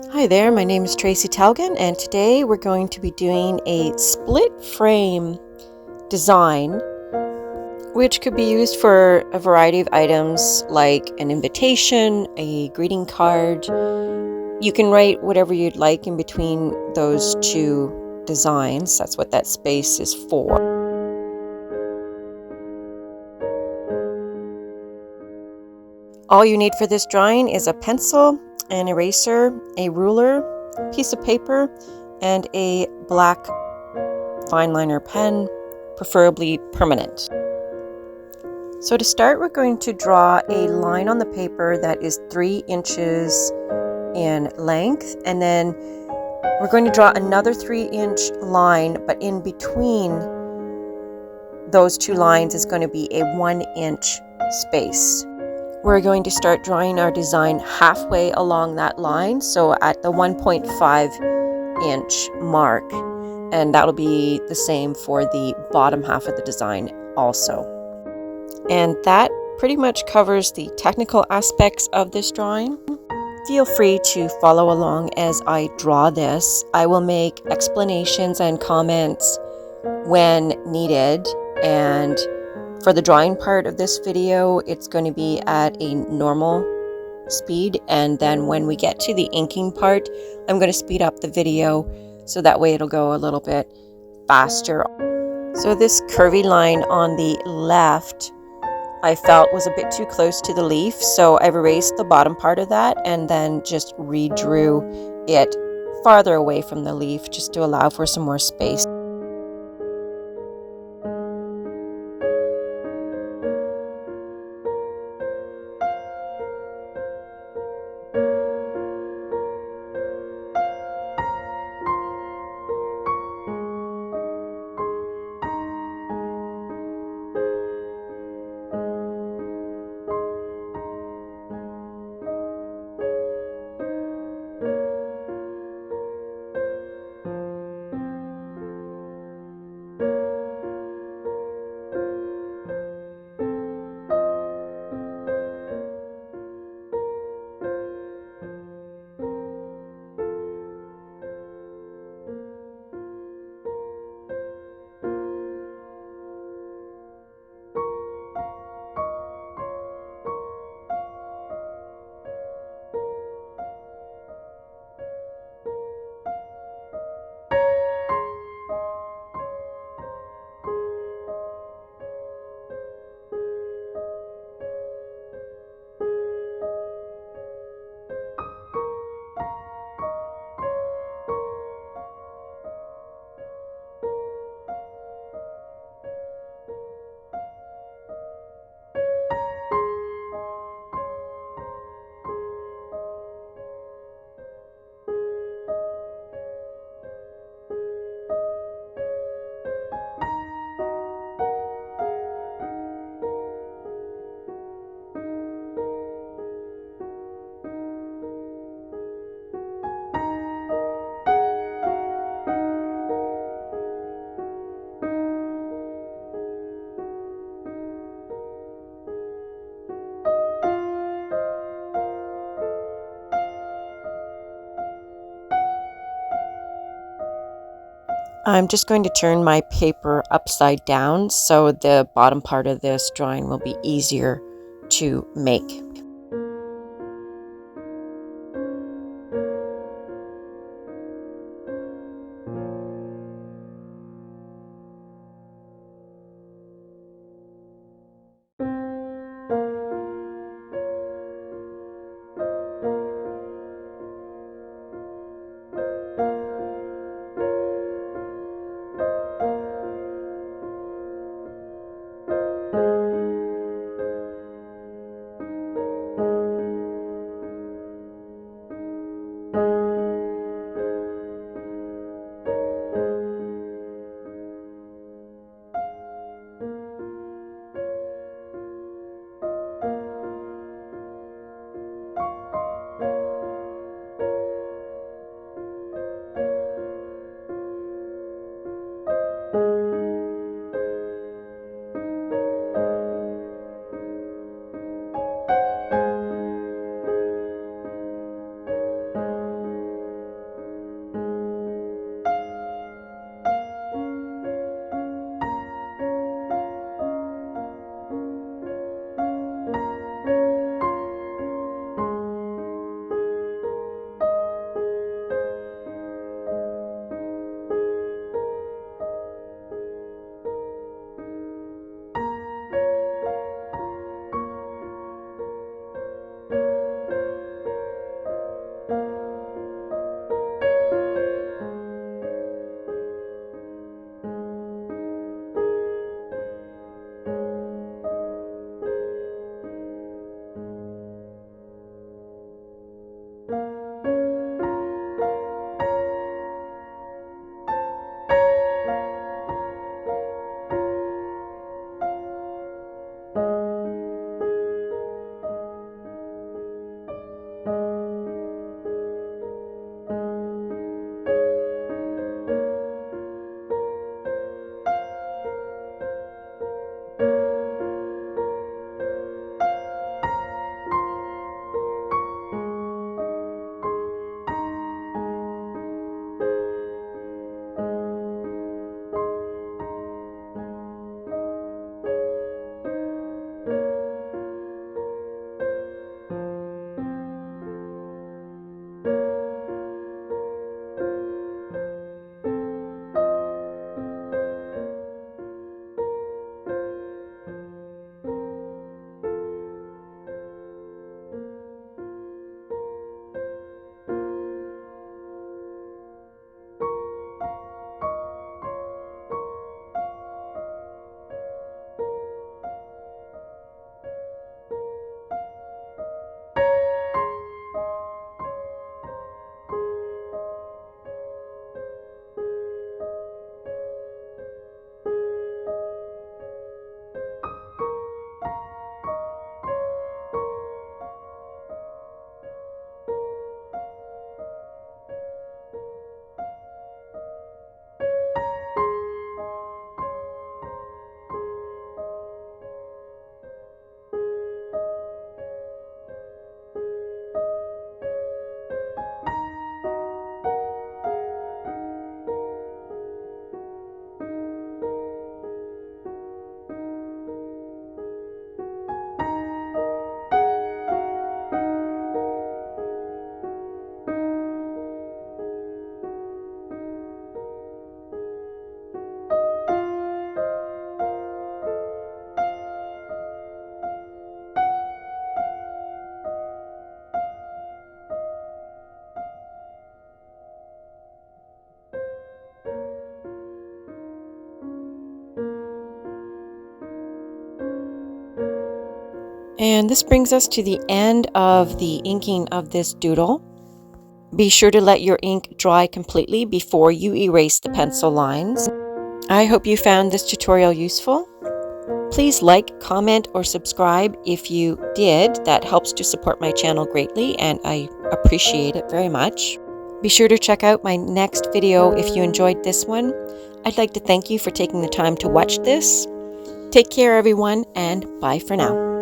Hi there, my name is Tracy Telgan, and today we're going to be doing a split frame design, which could be used for a variety of items like an invitation, a greeting card. You can write whatever you'd like in between those two designs. That's what that space is for. All you need for this drawing is a pencil, an eraser, a ruler, piece of paper, and a black fine liner pen, preferably permanent. So to start, we're going to draw a line on the paper that is 3 inches in length, and then we're going to draw another 3-inch line, but in between those two lines is going to be a 1-inch space. We're going to start drawing our design halfway along that line, so at the 1.5-inch mark, and that'll be the same for the bottom half of the design also. And that pretty much covers the technical aspects of this drawing. Feel free to follow along as I draw this. I will make explanations and comments when needed, and for the drawing part of this video, it's going to be at a normal speed, and then when we get to the inking part, I'm going to speed up the video so that way it'll go a little bit faster. So this curvy line on the left I felt was a bit too close to the leaf, so I've erased the bottom part of that and then just redrew it farther away from the leaf just to allow for some more space. I'm just going to turn my paper upside down so the bottom part of this drawing will be easier to make. And this brings us to the end of the inking of this doodle. Be sure to let your ink dry completely before you erase the pencil lines. I hope you found this tutorial useful. Please like, comment, or subscribe if you did. That helps to support my channel greatly, and I appreciate it very much. Be sure to check out my next video if you enjoyed this one. I'd like to thank you for taking the time to watch this. Take care, everyone, and bye for now.